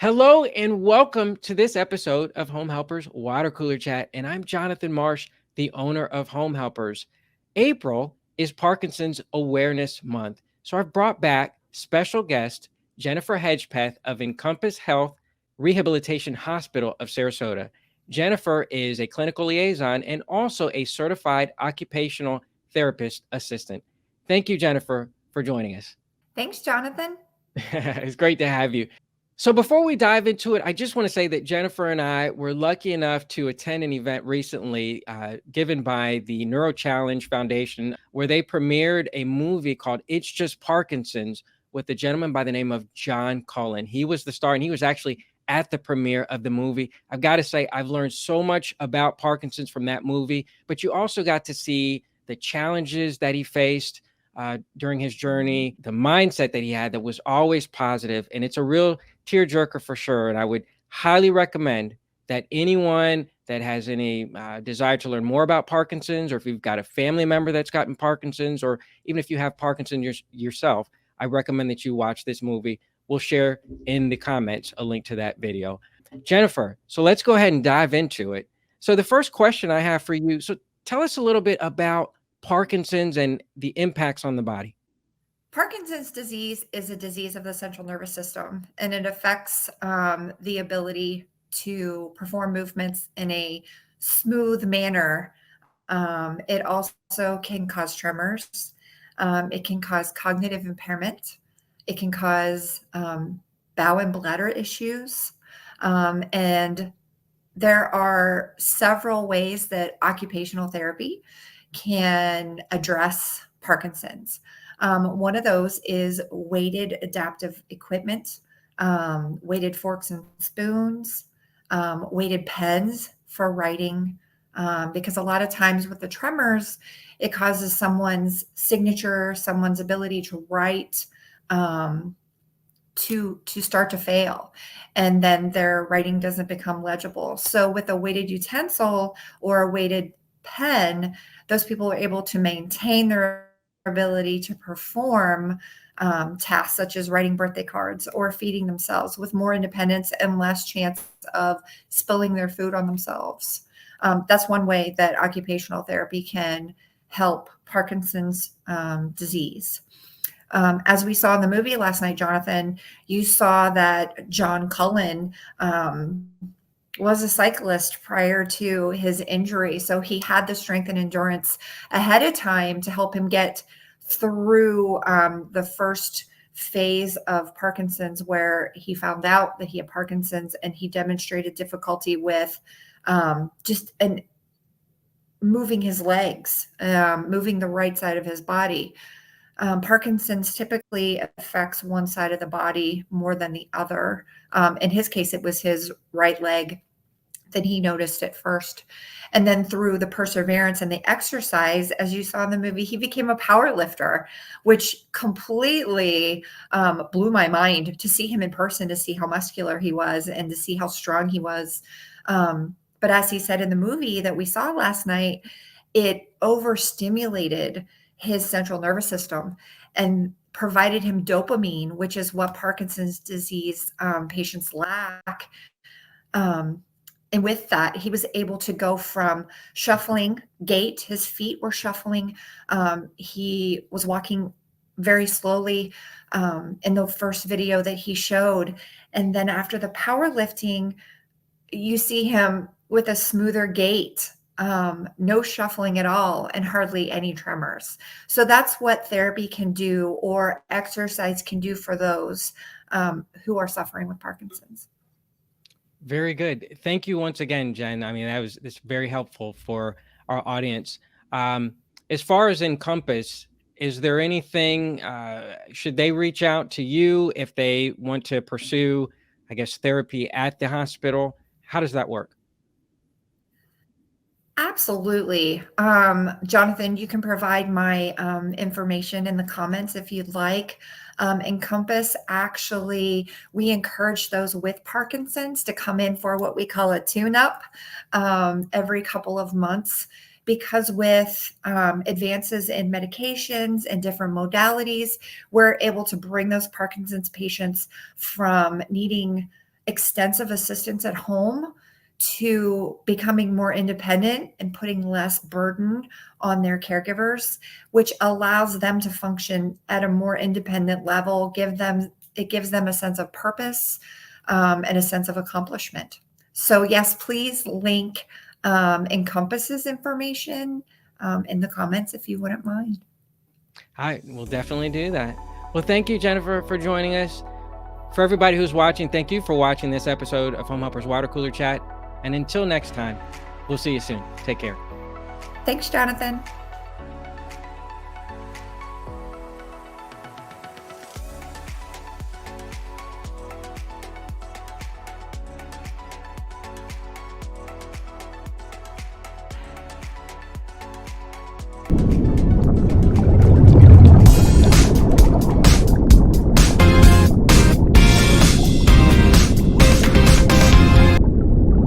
Hello and welcome to this episode of Home Helpers Water Cooler Chat. And I'm Jonathan Marsh, the owner of Home Helpers. April is Parkinson's Awareness Month. So I've brought back special guest Jennifer Hedgepeth of Encompass Health Rehabilitation Hospital of Sarasota. Jennifer is a clinical liaison and also a certified occupational therapist assistant. Thank you, Jennifer, for joining us. Thanks, Jonathan. It's great to have you. So before we dive into it, I just want to say that Jennifer and I were lucky enough to attend an event recently given by the Neuro Challenge Foundation, where they premiered a movie called It's Just Parkinson's with a gentleman by the name of John Cullen. He was the star, and he was actually at the premiere of the movie. I've got to say, I've learned so much about Parkinson's from that movie, but you also got to see the challenges that he faced during his journey, the mindset that he had that was always positive, and it's a real tearjerker for sure. And I would highly recommend that anyone that has any desire to learn more about Parkinson's, or if you've got a family member that's gotten Parkinson's, or even if you have Parkinson's yourself, I recommend that you watch this movie. We'll share in the comments a link to that video. Jennifer, so let's go ahead and dive into it. So the first question I have for you, so tell us a little bit about Parkinson's and the impacts on the body. Parkinson's disease is a disease of the central nervous system, and it affects the ability to perform movements in a smooth manner. It also can cause tremors. It can cause cognitive impairment. It can cause bowel and bladder issues. And there are several ways that occupational therapy can address Parkinson's. One of those is weighted adaptive equipment, weighted forks and spoons, weighted pens for writing, because a lot of times with the tremors, it causes someone's signature, someone's ability to write, to start to fail, and then their writing doesn't become legible. So with a weighted utensil or a weighted pen, those people are able to maintain their ability to perform tasks such as writing birthday cards or feeding themselves with more independence and less chance of spilling their food on themselves. That's one way that occupational therapy can help Parkinson's disease. As we saw in the movie last night, Jonathan, you saw that John Cullen was a cyclist prior to his injury. So he had the strength and endurance ahead of time to help him get through the first phase of Parkinson's, where he found out that he had Parkinson's, and he demonstrated difficulty with moving his legs, moving the right side of his body. Parkinson's typically affects one side of the body more than the other. In his case, it was his right leg that he noticed at first. And then through the perseverance and the exercise, as you saw in the movie, he became a power lifter, which completely blew my mind to see him in person, to see how muscular he was and to see how strong he was. But as he said in the movie that we saw last night, it overstimulated his central nervous system and provided him dopamine, which is what Parkinson's disease patients lack. And with that, he was able to go from shuffling gait, his feet were shuffling. He was walking very slowly in the first video that he showed. And then after the powerlifting, you see him with a smoother gait, no shuffling at all, and hardly any tremors. So that's what therapy can do, or exercise can do, for those who are suffering with Parkinson's. Very good. Thank you once again, Jen. I mean, that's very helpful for our audience. As far as Encompass, is there anything, should they reach out to you if they want to pursue, I guess, therapy at the hospital? How does that work? Absolutely. Jonathan, you can provide my information in the comments if you'd like. Encompass, actually, we encourage those with Parkinson's to come in for what we call a tune-up every couple of months, because with advances in medications and different modalities, we're able to bring those Parkinson's patients from needing extensive assistance at home to becoming more independent and putting less burden on their caregivers, which allows them to function at a more independent level. It gives them a sense of purpose and a sense of accomplishment. So yes, please link Encompass's information in the comments if you wouldn't mind. I will definitely do that. Well, thank you, Jennifer, for joining us. For everybody who's watching, thank you for watching this episode of Home Helper's Water Cooler Chat. And until next time, we'll see you soon. Take care. Thanks, Jonathan.